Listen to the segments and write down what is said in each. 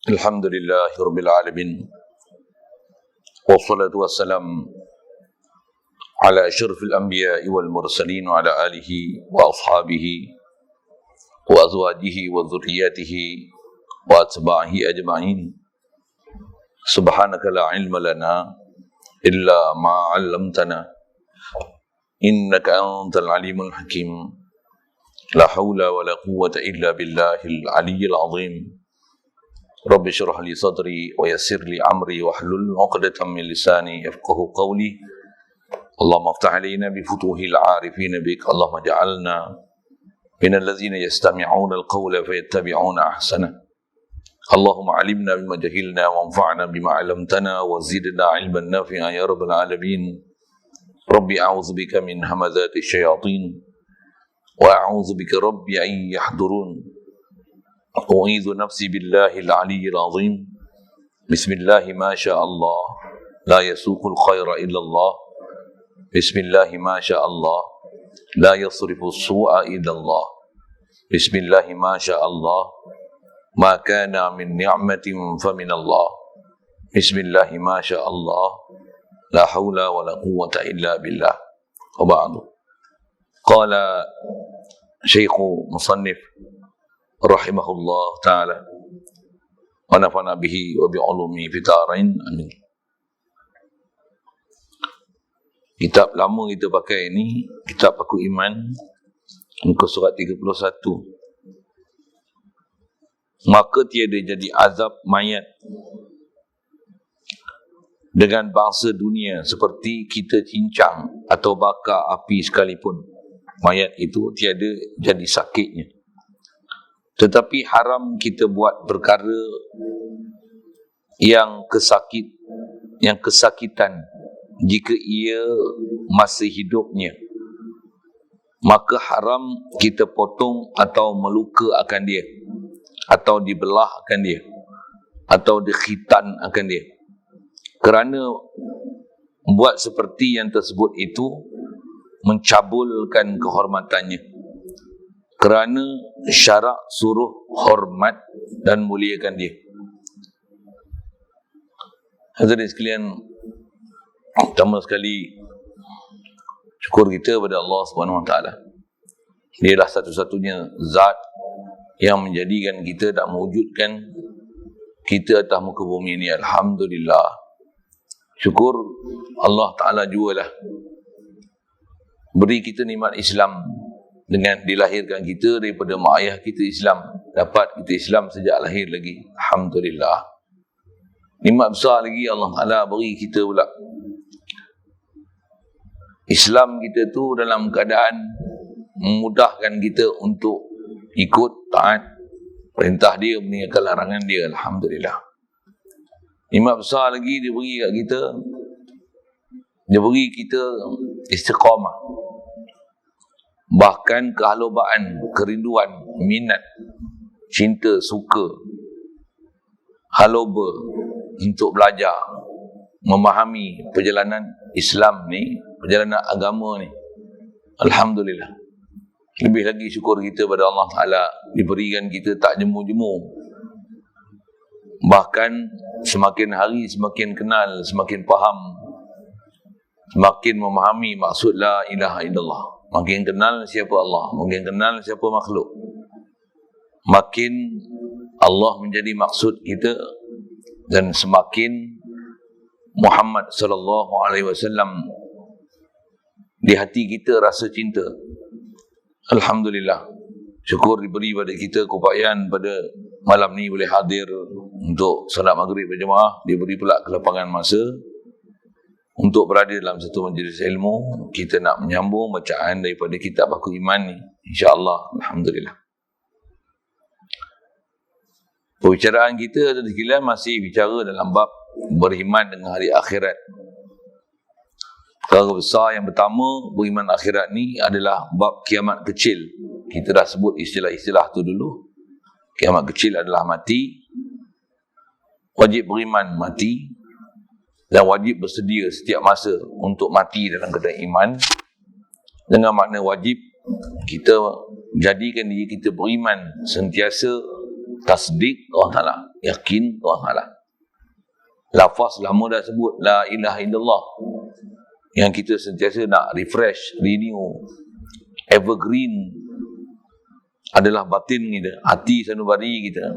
Alhamdulillahirabbil alamin. Wassalatu wassalam ala asyrafil anbiya'i wal mursalin wa ala alihi wa ashabihi wa azwajihi wa dhurriyyatihi wa atba'ihi ajma'in. Subhanaka la ilma lana illa ma 'allamtana innaka antal alimul hakim. La haula wa la quwwata illa billahil aliyyil azim. Rabbi syrah li sadri wa yassir li amri wa hlul 'uqdatam min lisani yafqahu qawli. Allahumma aftah alaina bi futuhil 'arifin bik. Allahumma ja'alna minal ladzina yastami'una al-qawla fayattabi'una ahsana. Allahumma 'allimna bima jahilna wanfa'na bima 'allamtana wa zidna 'ilman nafi'a ya rabbal alamin. Rabbi a'udzubika min hamazati syayatin wa a'udzubika rabbi an yahdurun. A'udzu nafsi billahil aliyyil azim. Bismillah ma syaa Allah la yasuqul khaira illa Allah. Bismillah ma syaa Allah la yasrifu as-su'a illa Allah. Bismillah ma syaa Allah ma kana min ni'matin fa min Allah. Bismillah ma syaa Allah la haula wa la quwwata illa billah. Wa ba'du. Qala Syekhu Musannif rahimahullah ta'ala wa nafa'na bihi wa bi'ulumi fitarain, amin. Kitab lama kita pakai ini, kitab Paku Iman, muka surat 31. Maka tiada jadi azab mayat dengan bangsa dunia seperti kita cincang atau bakar api sekalipun. Mayat itu tiada jadi sakitnya. Tetapi haram kita buat perkara yang kesakitan jika ia masih hidupnya. Maka haram kita potong atau meluka akan dia, atau dibelah akan dia, atau dikhitan akan dia. Kerana buat seperti yang tersebut itu mencabulkan kehormatannya. Kerana syarak suruh hormat dan muliakan dia. Hadirin sekalian, pertama sekali syukur kita kepada Allah Subhanahu Wa Taala. Dialah satu-satunya zat yang menjadikan kita dan mewujudkan kita atas muka bumi ini. Alhamdulillah. Syukur Allah Ta'ala jugalah beri kita nikmat Islam dengan dilahirkan kita daripada mak ayah kita Islam. Dapat kita Islam sejak lahir lagi. Alhamdulillah. Nikmat besar lagi Allah Ta'ala beri kita pula. Islam kita tu dalam keadaan memudahkan kita untuk ikut taat perintah dia, meninggalkan larangan dia. Alhamdulillah. Nikmat besar lagi dia beri kat kita. Dia beri kita istiqamah. Bahkan kehalubaan, kerinduan, minat, cinta, suka, haloba untuk belajar, memahami perjalanan Islam ni, perjalanan agama ni. Alhamdulillah. Lebih lagi syukur kita pada Allah Ta'ala, diberikan kita tak jemu-jemu. Bahkan semakin hari semakin kenal, semakin faham, semakin memahami maksud la ilaha illallah. Makin kenal siapa Allah, makin kenal siapa makhluk, makin Allah menjadi maksud kita, dan semakin Muhammad sallallahu alaihi wasallam di hati kita rasa cinta. Alhamdulillah. Syukur diberi pada kita keupayaan pada malam ni boleh hadir untuk solat maghrib berjemaah, diberi pula kelapangan masa untuk berada dalam satu majlis ilmu. Kita nak menyambung bacaan daripada kitab Paku Iman ni, insya-Allah. Alhamdulillah. Perbicaraan kita sekalian masih bicara dalam bab beriman dengan hari akhirat. Perkara besar yang pertama beriman akhirat ni adalah bab kiamat kecil. Kita dah sebut istilah-istilah tu dulu. Kiamat kecil adalah mati. Wajib beriman mati. Dan wajib bersedia setiap masa untuk mati dalam keadaan iman. Dengan makna wajib, kita jadikan diri kita beriman, sentiasa tasdik Allah Ta'ala, yakin Tuhan Allah. Lafaz lama dah sebut la ilaha illallah, yang kita sentiasa nak refresh, renew, evergreen adalah batin kita, hati sanubari kita,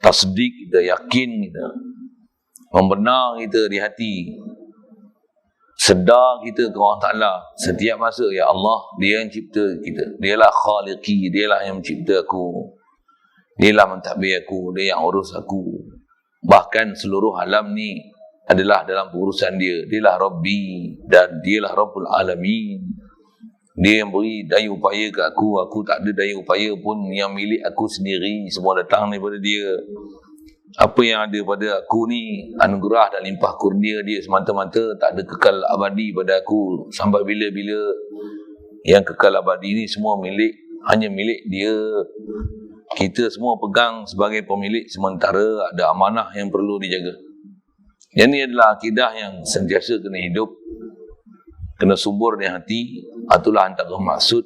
tasdik kita, yakin kita, membenar kita di hati, sedar kita ke Allah Ta'ala setiap masa, ya Allah, Dia yang cipta kita, Dialah khaliqi, Dialah yang mencipta aku, Dialah mentadbir aku, Dia yang urus aku, bahkan seluruh alam ni adalah dalam pengurusan Dia, Dialah Rabbi dan Dialah Rabbul Alamin. Dia yang beri daya upaya ke aku tak ada daya upaya pun, yang milik aku sendiri, semua datang daripada Dia. Apa yang ada pada aku ni anugerah dan limpah kurnia Dia semata-mata, tak ada kekal abadi pada aku sampai bila-bila. Yang kekal abadi ni semua hanya milik Dia. Kita semua pegang sebagai pemilik sementara, ada amanah yang perlu dijaga. Yang ini adalah akidah yang sentiasa kena hidup, kena subur di hati. Itulah antara maksud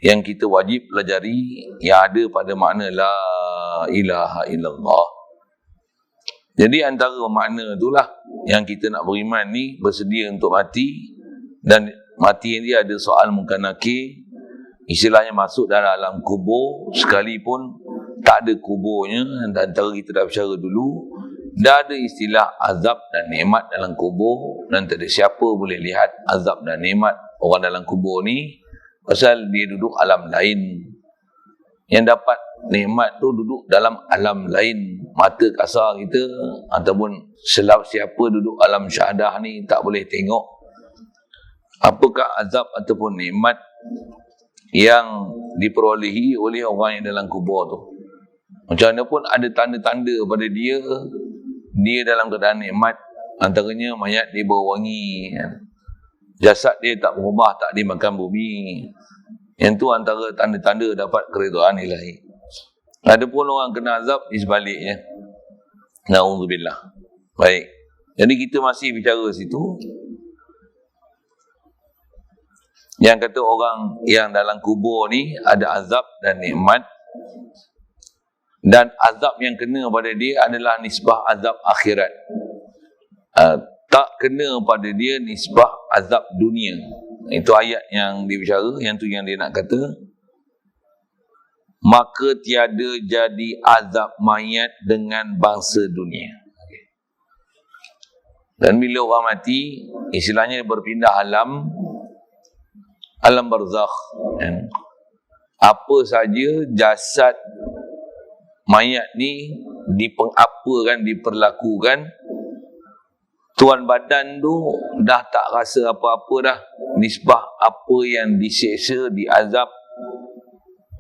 yang kita wajib pelajari, yang ada pada makna la ilaha illallah. Jadi antara makna itulah yang kita nak beriman ni, bersedia untuk mati, dan mati ini ada soal mungkar nakir, istilahnya masuk dalam alam kubur, sekalipun tak ada kuburnya. Antara kita dah bicara dulu, dah ada istilah azab dan nikmat dalam kubur, dan tak ada siapa boleh lihat azab dan nikmat orang dalam kubur ni, pasal dia duduk alam lain. Yang dapat nikmat tu duduk dalam alam lain. Mata kasar kita ataupun siapa duduk alam syahadah ni tak boleh tengok apakah azab ataupun nikmat yang diperolehi oleh orang yang dalam kubur tu. Macam mana pun ada tanda-tanda pada dia dalam keadaan nikmat. Antaranya mayat dia bau wangi, jasad dia tak berubah, tak dimakan bumi. Yang tu antara tanda-tanda dapat keridhaan ilahi. Ada pun orang kena azab di sebaliknya. Na'udzubillah. Baik. Jadi kita masih bicara situ. Yang kata orang yang dalam kubur ni ada azab dan nikmat. Dan azab yang kena pada dia adalah nisbah azab akhirat. Tak kena pada dia nisbah azab dunia. Itu ayat yang dia bicara, yang tu yang dia nak kata. Maka tiada jadi azab mayat dengan bangsa dunia. Dan bila orang mati, istilahnya berpindah alam barzakh. Apa saja jasad mayat ni dipengapakan, diperlakukan, tuan badan tu dah tak rasa apa-apa dah. Nisbah apa yang diseksa, diazab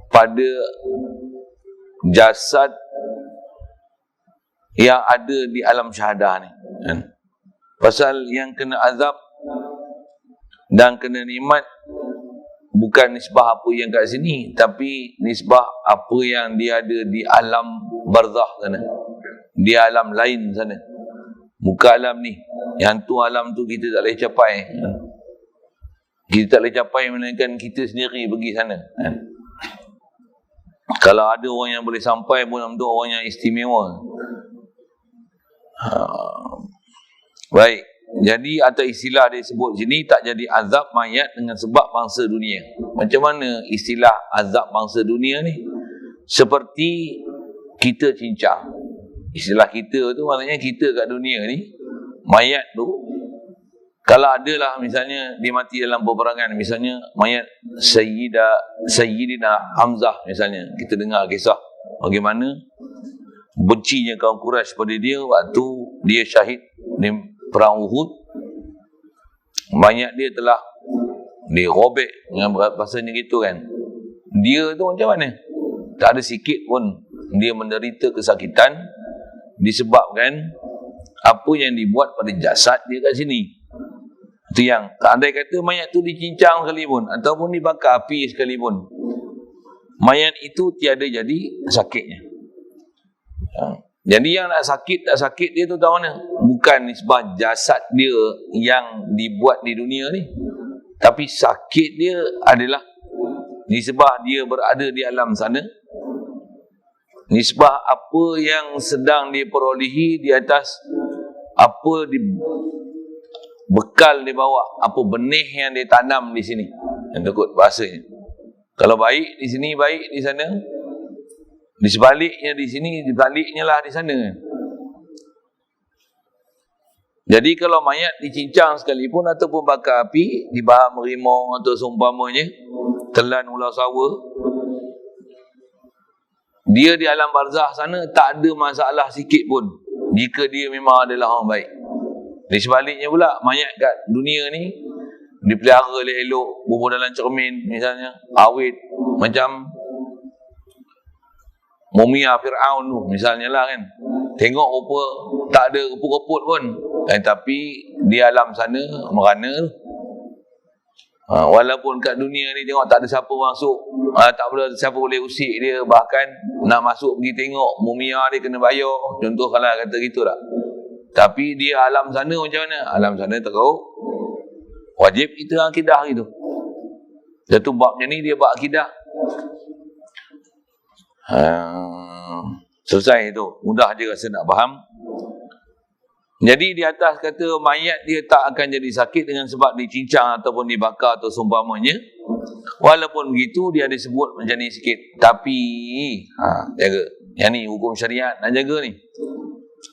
pada jasad yang ada di alam syahadah ni. Pasal yang kena azab dan kena nikmat bukan nisbah apa yang kat sini, tapi nisbah apa yang dia ada di alam barzakh sana, di alam lain sana. Bukan alam ni. Yang tu alam tu kita tak boleh capai. Kita tak boleh capai melainkan kita sendiri pergi sana. Kalau ada orang yang boleh sampai pun itu orang yang istimewa. Baik. Jadi atau istilah dia sebut sini, tak jadi azab mayat dengan sebab bangsa dunia. Macam mana istilah azab bangsa dunia ni? Seperti kita cincang. Istilah kita tu maknanya kita kat dunia ni, mayat tu, kalau adalah misalnya dia mati dalam peperangan, misalnya mayat Sayyidina Hamzah misalnya, kita dengar kisah bagaimana bencinya kaum Quraisy pada dia waktu dia syahid di perang Uhud. Mayat dia telah dirobek dengan bahasanya gitu kan. Dia tu macam mana? Tak ada sikit pun dia menderita kesakitan disebabkan apa yang dibuat pada jasad dia kat sini. Itu yang, andai kata mayat tu dicincang sekalipun ataupun dibakar api sekalipun, mayat itu tiada jadi sakitnya. Jadi yang nak sakit tak sakit dia tu tahu mana? Bukan nisbah jasad dia yang dibuat di dunia ni, tapi sakit dia adalah nisbah dia berada di alam sana Nisbah apa yang sedang diperolehi di atas apa bekal dia bawa, apa benih yang dia tanam di sini. Yang takut bahasanya. Kalau baik di sini, baik di sana. Di sebaliknya di sini, di sebaliknya lah di sana. Jadi kalau mayat dicincang sekalipun ataupun bakar api, dibahas merimau atau seumpamanya, telan ular sawa, dia di alam barzah sana tak ada masalah sikit pun jika dia memang adalah orang baik. Di sebaliknya pula, mayat kat dunia ni dipelihara elok-elok, bubur dalam cermin misalnya, awet, macam mumia Fir'aun tu misalnya lah kan. Tengok rupa tak ada rupa-ruput pun, tapi di alam sana merana. Walaupun kat dunia ni tengok tak ada siapa masuk, tak ada siapa boleh usik dia, bahkan nak masuk pergi tengok mumia dia kena bayar, contoh kalau kata gitu tak. Tapi dia alam sana macam mana? Alam sana teruk. Wajib kita akidah gitu. Satu bab macam ni dia bab akidah. Selesai tu. Mudah je rasa nak faham. Jadi di atas kata mayat dia tak akan jadi sakit dengan sebab dicincang ataupun dibakar atau seumpamanya. Walaupun begitu dia ada sebut macam ni sikit. Tapi jaga. Yang ni hukum syariat nak jaga ni.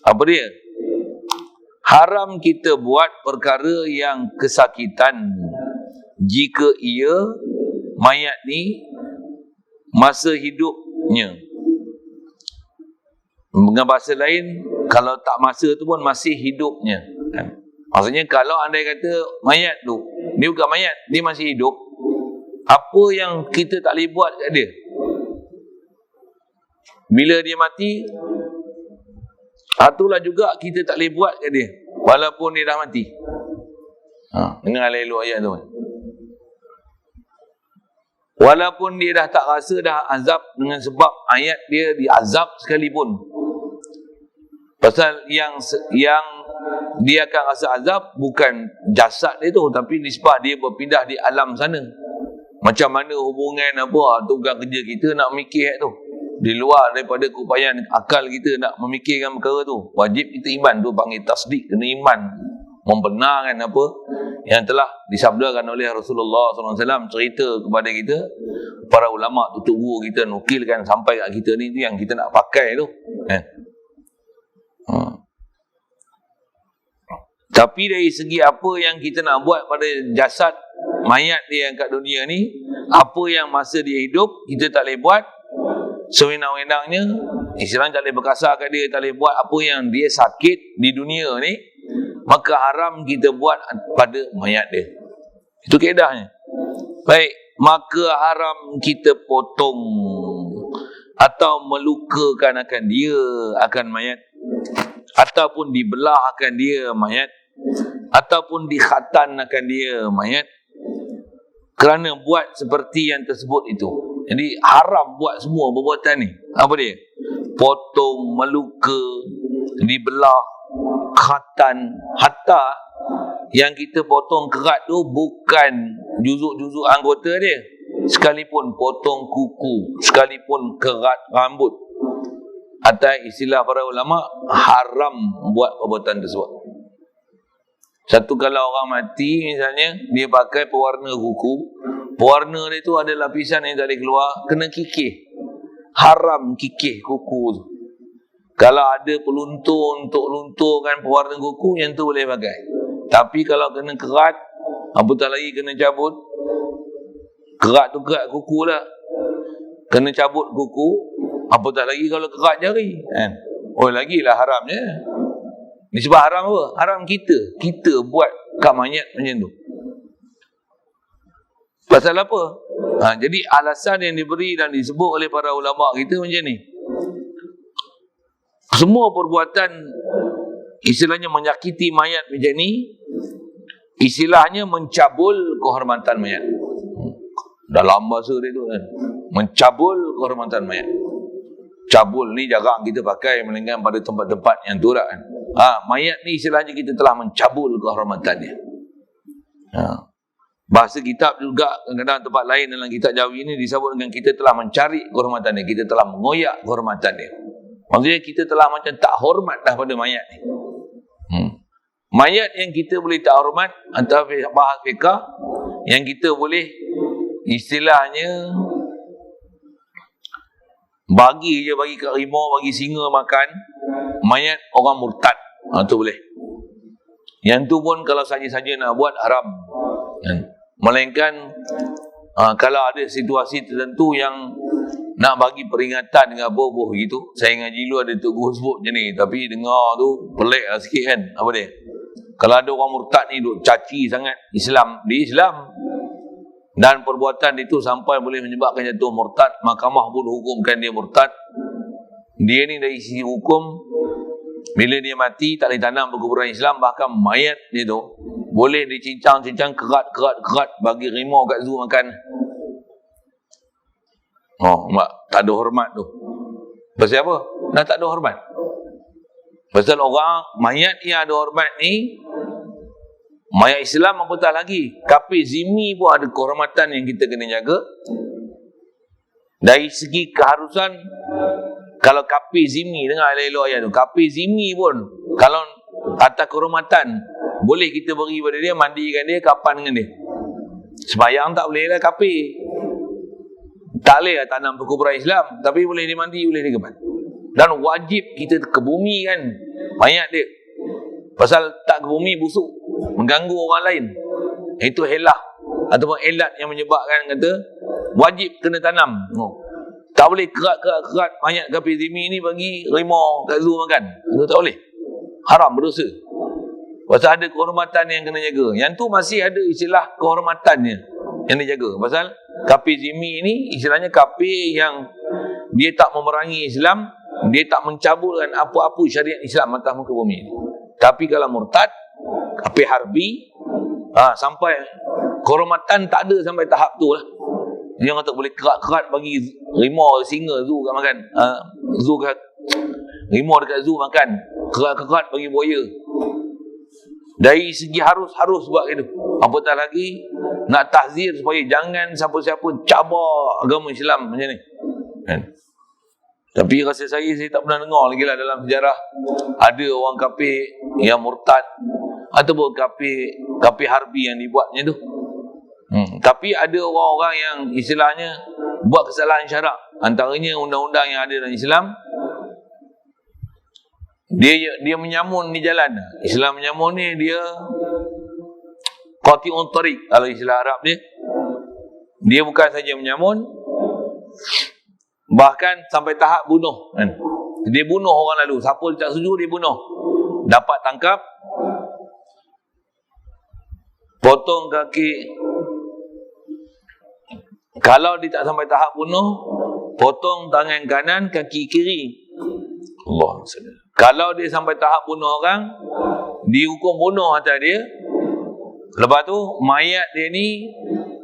Apa dia? Haram kita buat perkara yang kesakitan jika ia mayat ni masa hidupnya. Dengan bahasa lain, kalau tak masa tu pun masih hidupnya. Maksudnya kalau andai kata mayat tu, dia bukan mayat, dia masih hidup, apa yang kita tak boleh buat kat dia? Bila dia mati, itulah juga kita tak boleh buat kat dia, walaupun dia dah mati. Dengar elok ayat tu. Walaupun dia dah tak rasa dah azab dengan sebab ayat dia diazab sekalipun. Pasal yang dia akan rasa azab bukan jasad dia tu, tapi nisbah dia berpindah di alam sana. Macam mana hubungan apa tu bukan kerja kita nak mikir tu. Di luar daripada keupayaan akal kita nak memikirkan perkara tu. Wajib kita iman tu, panggil tasdik, kena iman. Membenarkan apa yang telah disabdakan oleh Rasulullah SAW, cerita kepada kita, para ulama tutup guru kita nukilkan sampai kat kita ni, tu yang kita nak pakai tu. Tapi dari segi apa yang kita nak buat pada jasad mayat dia yang kat dunia ni, apa yang masa dia hidup kita tak boleh buat, sewenang-wenangnya, istilahnya tak boleh berkasar kat dia, tak boleh buat apa yang dia sakit di dunia ni, maka haram kita buat pada mayat dia. Itu kaedahnya. Baik, maka haram kita potong atau melukakan akan dia, akan mayat, ataupun dibelah akan dia mayat, ataupun dikhatan akan dia mayat, kerana buat seperti yang tersebut itu. Jadi haram buat semua perbuatan ni. Apa dia? Potong, meluka, dibelah, khatan. Hatta yang kita potong kerat tu bukan juzuk-juzuk anggota dia, sekalipun potong kuku, sekalipun kerat rambut, atas istilah para ulama, haram buat perbuatan tersebut. Satu, kalau orang mati misalnya, dia pakai pewarna kuku, pewarna dia tu ada lapisan yang tak boleh keluar, kena kikih. Haram kikih kuku tu. Kalau ada peluntur untuk lunturkan pewarna kuku, yang tu boleh pakai. Tapi kalau kena kerat, apatah lagi kena cabut. Kerat tu kerat kuku lah, kena cabut kuku. Apatah lagi kalau kerat jari, oh lagilah haramnya. Ni sebab haram apa? Haram kita buat kat mayat macam tu. Pasal apa? Jadi alasan yang diberi dan disebut oleh para ulama kita macam ni. Semua perbuatan istilahnya menyakiti mayat macam ni, istilahnya mencabul kehormatan mayat. Dalam bahasa dia tu kan, mencabul kehormatan mayat. Cabul ni jarang kita pakai melainkan pada tempat-tempat yang tu lah kan. Mayat ni istilahnya kita telah mencabul kehormatannya. Bahasa kitab juga kadang-kadang tempat lain dalam kitab Jawi ini disebut dengan kita telah mencari kehormatan dia, kita telah mengoyak kehormatan dia. Maksudnya kita telah macam tak hormat dah pada mayat ni. Mayat yang kita boleh tak hormat antara bahas fiqah, yang kita boleh istilahnya bagi kat rimau, bagi singa makan mayat orang murtad. Tu boleh. Yang tu pun kalau saja-saja nak buat haram. Melainkan kalau ada situasi tertentu yang nak bagi peringatan dengan apa-apa gitu. Saya ngaji dulu ada Tok Guru sebut macam ni, tapi dengar tu pelik lah sikit kan. Apa dia? Kalau ada orang murtad ni duk caci sangat Islam, di Islam, dan perbuatan itu sampai boleh menyebabkan jatuh murtad, mahkamah pun hukumkan dia murtad. Dia ni dari sisi hukum, bila dia mati tak boleh tanam perkuburan Islam, bahkan mayat dia tu boleh dicincang-cincang kerat bagi rimau kat zoo makan. Mak, tak ada hormat tu. Pasal apa? Dah tak ada hormat. Pasal orang mayat yang ada hormat ni, mayat Islam apatah lagi. Kafir zimmi pun ada kehormatan yang kita kena jaga. Dari segi keharusan, kalau kafir zimmi, dengar elok-elok ayat tu, kafir zimmi pun kalau atas kehormatan boleh kita beri pada dia, mandikan dia, kapan dengan dia. Sembahyang tak boleh lah kafir. Tak boleh lah tanam perkuburan Islam, tapi boleh dimandi, boleh dikepan. Dan wajib kita ke bumi kan mayat dia. Pasal tak ke bumi busuk, mengganggu orang lain. Itu helah ataupun elat yang menyebabkan kata wajib kena tanam. Tak boleh kerat mayat kafir zimmi ni bagi rimau kat zoo makan. Itu tak boleh. Haram, berdosa. Pasal ada kehormatan yang kena jaga. Yang tu masih ada istilah kehormatannya yang dijaga. Pasal kafir zimmi ni istilahnya kafir yang dia tak memerangi Islam, dia tak mencaburkan apa-apa syariat Islam atas muka bumi ni. Tapi kalau murtad, kafir harbi, sampai kehormatan tak ada sampai tahap tu lah. Dia kata boleh kerat-kerat bagi rimau, singa zoo kat makan. Rimau dekat zoo makan, kerat-kerat bagi buaya. Dari segi harus buat gitu. Apatah lagi nak tahzir supaya jangan siapa-siapa cabar agama Islam macam ni. Kan? Tapi rasa saya tak pernah dengar lagi lah dalam sejarah ada orang kafir yang murtad ataupun kafir harbi yang dibuatnya tu. Tapi ada orang-orang yang istilahnya buat kesalahan syarak. Antaranya undang-undang yang ada dalam Islam, dia menyamun di jalan. Islam menyamun ni dia qati'un tariq kalau istilah Arab dia. Dia bukan saja menyamun, bahkan sampai tahap bunuh kan. Dia bunuh orang lalu, siapa tak setuju dia bunuh. Dapat tangkap, potong kaki. Kalau dia tak sampai tahap bunuh, potong tangan kanan, kaki kiri. Allah. Kalau dia sampai tahap bunuh orang, dihukum bunuh atas dia. Lepas tu mayat dia ni,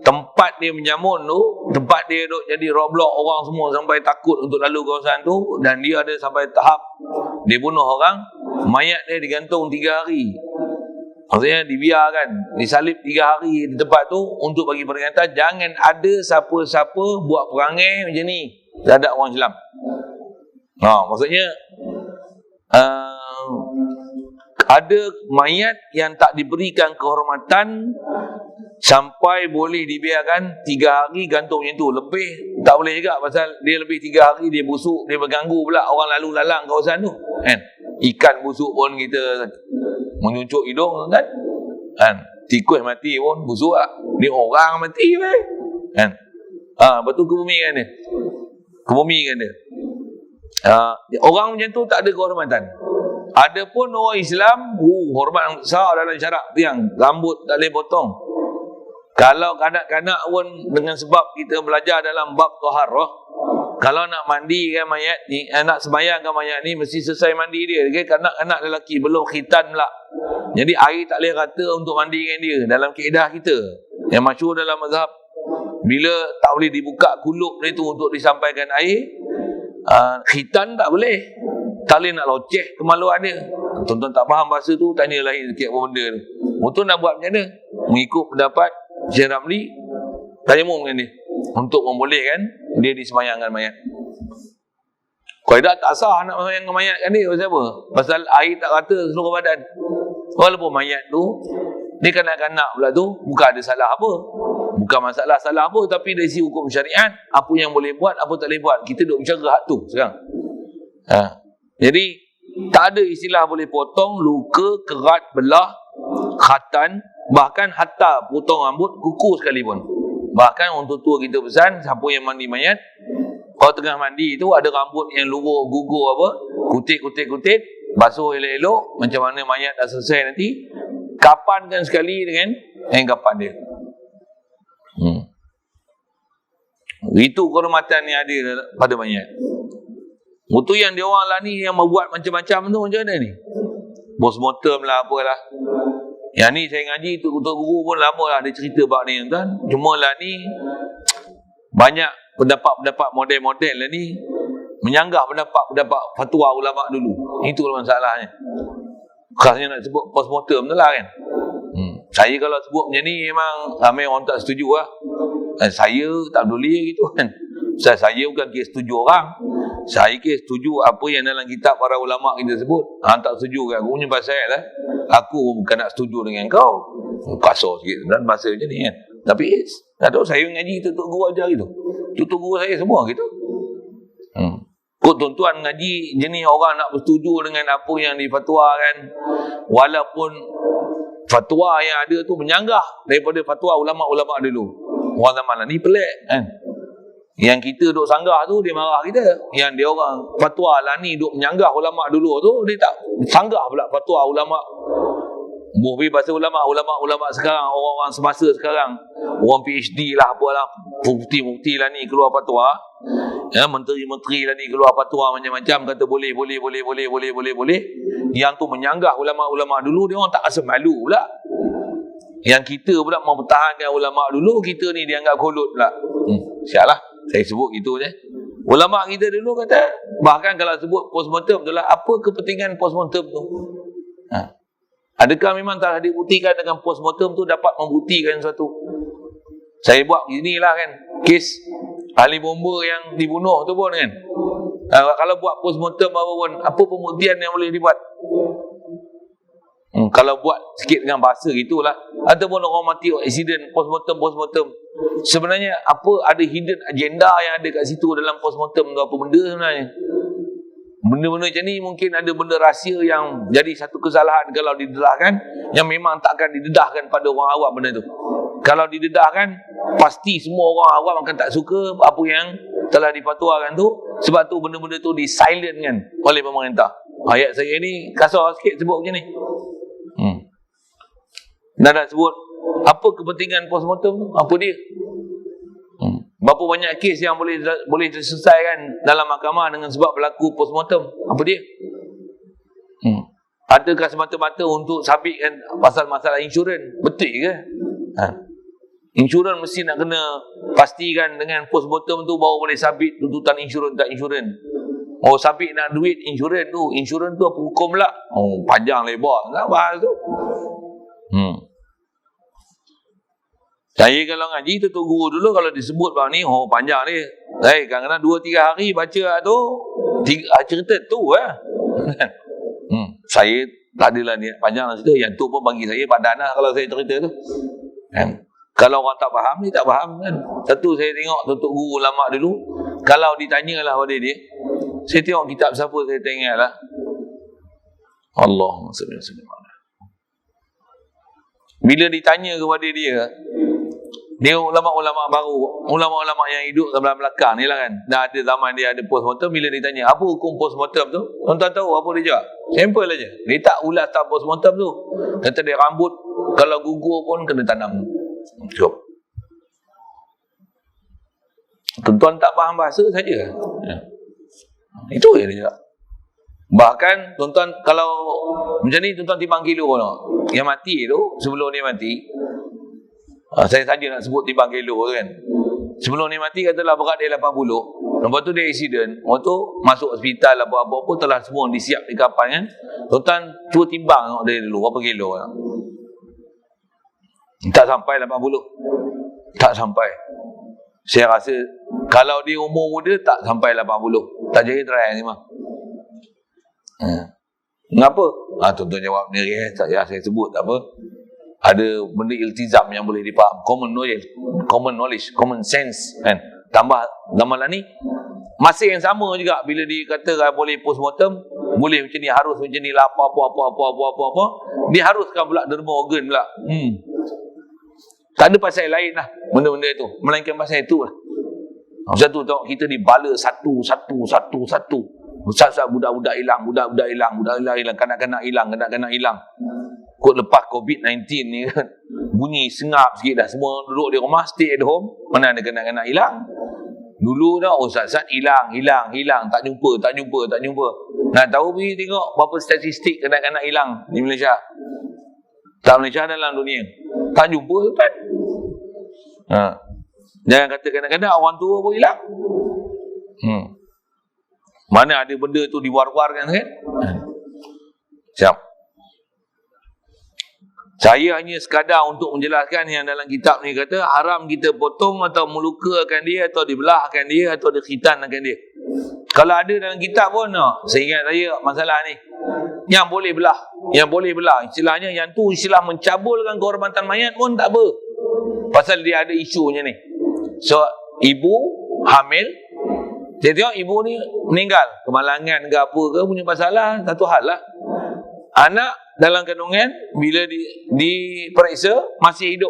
tempat dia menyamun tu, tempat dia duduk jadi roblok orang semua sampai takut untuk lalu kawasan tu, dan dia ada sampai tahap dia bunuh orang, mayat dia digantung 3 hari. Maksudnya dibiarkan, disalib 3 hari di tempat tu untuk bagi peringatan jangan ada siapa-siapa buat perangai macam ni terhadap orang Islam. Maksudnya ada mayat yang tak diberikan kehormatan sampai boleh dibiarkan 3 hari gantung macam tu. Lebih tak boleh juga, pasal dia lebih 3 hari dia busuk, dia berganggu pula orang lalu lalang kawasan tu kan. Ikan busuk pun kita menyuncuk hidung kan. Tikus mati pun busuk lah. Dia orang mati kan. Betul kebumikan dia. Kebumikan dia. Orang macam tu tak ada kehormatan. Adapun orang Islam, hormat besar dalam syarak tiang, rambut tak boleh potong. Kalau kanak-kanak pun dengan sebab kita belajar dalam bab taharah, kalau nak mandikan mayat ni, nak sembahyangkan mayat ni mesti selesai mandi dia. Kanak-kanak lelaki belum khitan pula. Jadi air tak boleh rata untuk mandikan dia. Dalam kaedah kita yang masyhur dalam mazhab, bila tak boleh dibuka kulub dia tu untuk disampaikan air, khitan tak boleh. Tak boleh nak loceh kemaluan dia. Tuan-tuan tak faham bahasa tu, tanya lain sikit apa benda tu. Betul nak buat macam mana? Mengikut pendapat Syekh Ramli tayamum dengan dia untuk membolehkan dia disemayangkan mayat. Kaedah tak sah nak semayang dengan mayat kan dia. Pasal apa? Pasal air tak rata seluruh badan. Walaupun mayat tu dia kanak-kanak pula tu bukan ada salah apa. Bukan masalah salah apa, tapi dari sisi hukum syariat, apa yang boleh buat, apa tak boleh buat. Kita duk bicara hak tu sekarang. Jadi tak ada istilah boleh potong, luka, kerat, belah, khatan, bahkan hatta potong rambut, kuku sekalipun. Bahkan orang tua kita pesan, siapa yang mandi mayat, kalau tengah mandi tu ada rambut yang luruh, gugur apa, kutit, basuh elok-elok, macam mana mayat dah selesai nanti, kapankan sekali dengan kapan dia. Itu kehormatan yang ada pada mayat. Itu yang dia orang lah ni yang membuat macam-macam tu macam mana ni? Postmortem lah apalah. Yang ni saya ngaji Tok Guru pun lama lah dia cerita bab ni tuan. Cuma lah ni banyak pendapat-pendapat model-model lah ni menyanggah pendapat fatwa ulama dulu. Itulah masalahnya. Khasnya nak sebut postmortem tu lah kan. Saya kalau sebut macam ni memang ramai orang tak setuju lah. Saya tak peduli gitu kan. Saya bukan kes setuju orang. Saya kes setuju apa yang dalam kitab para ulama kita sebut. Tak setuju kan. Aku punya pasal lah. Aku bukan nak setuju dengan kau. Kasar sikit dan bahasa macam ni kan. Tapi tak tahu saya ngaji Tok Guru ajar gitu. Tok Guru saya semua gitu. Kok tuan-tuan ngaji jenis orang nak bersetuju dengan apa yang difatwakan, walaupun fatwa yang ada tu menyanggah daripada fatwa ulama-ulama dulu. Orang zaman ni pelik kan. Yang kita duk sanggah tu dia marah kita. Yang dia orang fatwa lah ni duk menyanggah ulama dulu tu, dia tak sanggah pula fatwa ulama. Mufti bahasa ulama sekarang, orang-orang semasa sekarang, orang PhD lah apalah, mufti lah ni keluar fatwa. Ya, menteri-menteri lah ni keluar fatwa macam-macam kata boleh. Yang tu menyanggah ulama-ulama dulu, dia orang tak rasa malu pula. Yang kita pula mempertahankan ulama dulu, kita ni dianggap kolot pula. Siaplah, saya sebut gitu je. Ulama kita dulu kata, bahkan kalau sebut postmortem tu lah, apa kepentingan postmortem tu? Adakah memang telah dibuktikan dengan postmortem tu dapat membuktikan sesuatu? Saya buat inilah kan, kes ahli bomba yang dibunuh tu pun kan. Kalau buat postmortem apa pun, apa pembuktian yang boleh dibuat? Kalau buat sikit dengan bahasa gitulah. Ataupun orang mati accident postmortem. Sebenarnya apa ada hidden agenda yang ada kat situ dalam postmortem tu, apa benda sebenarnya? Benda-benda macam ni mungkin ada benda rahsia yang jadi satu kesalahan kalau didedahkan, yang memang tak akan didedahkan pada orang awam benda tu. Kalau didedahkan, pasti semua orang awam akan tak suka apa yang telah difatwakan tu. Sebab tu benda-benda tu disilentkan oleh pemerintah. Ayat saya ni kasar sikit sebut macam ni. Dan nak sebut apa kepentingan postmortem tu, apa dia? Berapa banyak kes yang boleh diselesaikan dalam mahkamah dengan sebab berlaku postmortem, apa dia? Adakah semata-mata untuk sabitkan pasal masalah insurans? Betul ke? Insurans mesti nak kena pastikan dengan postmortem tu baru boleh sabit tuntutan insurans tak insurans. Oh, sabit nak duit insurans tu apa hukum pula? Oh, panjang lebar nak bahas tu. Saya kalau ngaji tu Tok Guru dulu kalau disebut bab ni, oh panjang ni. Kadang-kadang 2-3 hari baca tu cerita tu lah. Saya tak adalah niat panjang lah cerita. Yang tu pun bagi saya padan lah kalau saya cerita tu. Kalau orang tak faham, dia tak faham kan. Satu saya tengok Tok Guru ulama dulu, kalau ditanyalah pada dia, saya tengok kitab siapa saya tengok lah. Allahumma salli alaihi wasallam. Bila ditanya kepada dia ulama-ulama baru, ulama-ulama yang hidup sebelah belakang ni lah kan. Dah ada zaman dia ada postmortem, bila ditanya apa hukum postmortem tu, tuan-tuan tahu apa dia jawab? Simple aja. Dia tak ulas tak postmortem tu. Kata dia rambut kalau gugur pun kena tanam. Cukup. Tuan-tuan tak faham bahasa saja. Itu je dia jawab. Bahkan tuan-tuan kalau macam ni, tuan-tuan timbang kilo no. Yang mati tu sebelum dia mati, saya saja nak sebut timbang kilo tu kan. Sebelum dia mati katalah berat dia 80. Lepas tu dia accident, waktu tu masuk hospital apa-apa pun telah semua disiap di kapal kan. Tuan-tuan cuba timbang dia dulu berapa kilo. Tak sampai 80. Tak sampai. Saya rasa kalau dia umur muda tak sampai 80. Tak jadi try ni mah. Mengapa? Tuan-tuan jawab sendiri. Tak payah saya sebut tak apa. Ada benda iltizam yang boleh dipaham. Common knowledge, common sense kan. Tambah gambaran ni masa yang sama juga bila dikatakan boleh postmortem, boleh macam ni, harus macam ni lah, apa, dia haruskan pula derma organ pula. Tak ada pasal lain lah benda-benda itu, melainkan pasal itu lah. Satu tengok kita dibala satu. Besar-besar budak-budak hilang, kanak-kanak hilang. Kod lepas COVID-19 ni kan, bunyi sengap sikit dah, semua duduk di rumah, stay at home, mana ada kanak-kanak hilang. Dulu dah, Ustaz hilang, tak jumpa. Nak tahu pergi tengok berapa statistik kanak-kanak hilang di Malaysia. Tak Malaysia, dalam dunia. Tak jumpa, Ustaz. Jangan kata kadang-kadang orang tua pun hilang. Mana ada benda tu diwar-warkan kan? Siap. Saya hanya sekadar untuk menjelaskan yang dalam kitab ni kata haram kita potong atau melukakan dia, atau dibelahkan dia, atau dikhitankan dia. Kalau ada dalam kitab pun, saya ingat saya masalah ni. Yang boleh belah. Istilahnya yang tu istilah mencabulkan kehormatan mayat pun tak apa. Pasal dia ada isunya ni. So, ibu hamil, dia tengok ibu ni meninggal, kemalangan ke apa ke, punya masalah, satu hal lah. Anak dalam kandungan bila diperiksa masih hidup,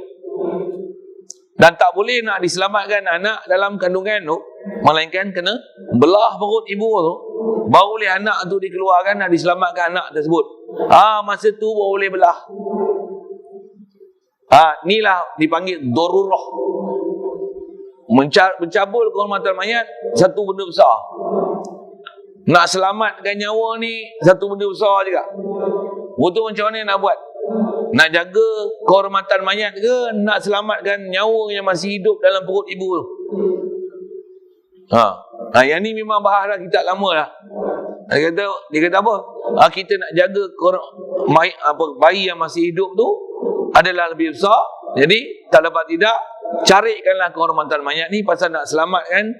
dan tak boleh nak diselamatkan anak dalam kandungan tu, melainkan kena belah perut ibu tu, baru boleh anak tu dikeluarkan dan diselamatkan anak tersebut. Masa tu baru boleh belah. Inilah dipanggil darurah. Mencabul kehormatan mayat satu benda besar. Nak selamatkan nyawa ni satu benda besar juga. Betul, macam mana nak buat? Nak jaga kehormatan mayat ke nak selamatkan nyawa yang masih hidup dalam perut ibu tu? Yang ni memang bahas dah, kitab lama lah. Dia kata apa? Kita nak jaga bayi yang masih hidup tu adalah lebih besar. Jadi tak dapat tidak, carikanlah kehormatan mayat ni, pasal nak selamatkan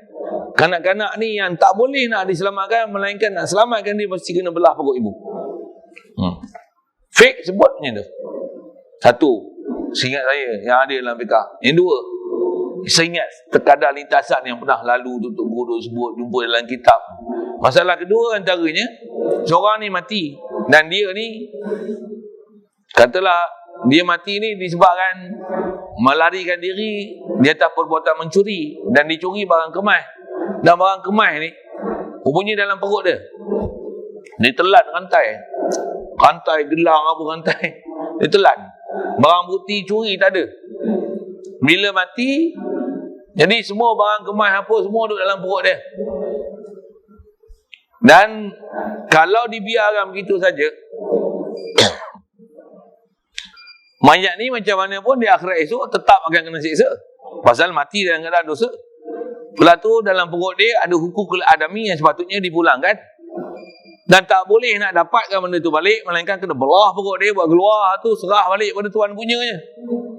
kanak-kanak ni yang tak boleh nak diselamatkan, melainkan nak selamatkan dia mesti kena belah perut ibu. Fake sebutnya tu. Satu, seingat saya yang ada dalam fiqah. Yang dua, saya ingat terkadar lintasan yang pernah lalu Tutup Guru sebut, jumpa dalam kitab. Masalah kedua antaranya, seorang ni mati, dan dia ni katalah dia mati ni disebabkan melarikan diri di atas perbuatan mencuri, dan dicuri barang kemas. Dan barang kemas ni rupanya dalam perut dia. Dia telan rantai gelang apa rantai. Dia telan. Barang bukti curi tak ada. Bila mati, jadi semua barang kemas apa semua duduk dalam perut dia. Dan kalau dibiarkan begitu saja, mayat ni macam mana pun di akhirat esok tetap akan kena siksa. Pasal mati dalam keadaan dosa. Lepas tu dalam perut dia ada hukukul adami yang sepatutnya dipulangkan. Dan tak boleh nak dapatkan benda tu balik, melainkan kena belah perut dia, buat keluar tu, serah balik pada tuan punyanya.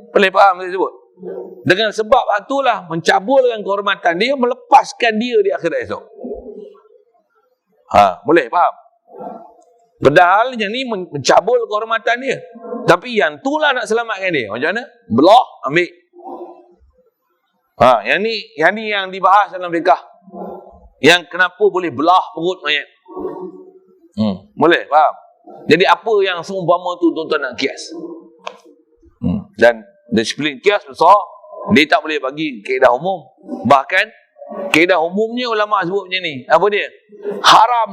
Boleh faham saya sebut? Dengan sebab itulah mencabulkan kehormatan dia, melepaskan dia di akhirat esok. Boleh faham? Padahal yang ni mencabul kehormatan dia. Tapi yang tu lah nak selamatkan dia. Macam mana? Belah, ambil. Yang ni yang dibahas dalam fiqah. Yang kenapa boleh belah perut mayat. Boleh, faham? Jadi apa yang seumpama tu tuan-tuan nak kias. Dan disiplin kias besar, dia tak boleh bagi kaedah umum. Bahkan kaedah umumnya ulama sebut macam ni. Apa dia? Haram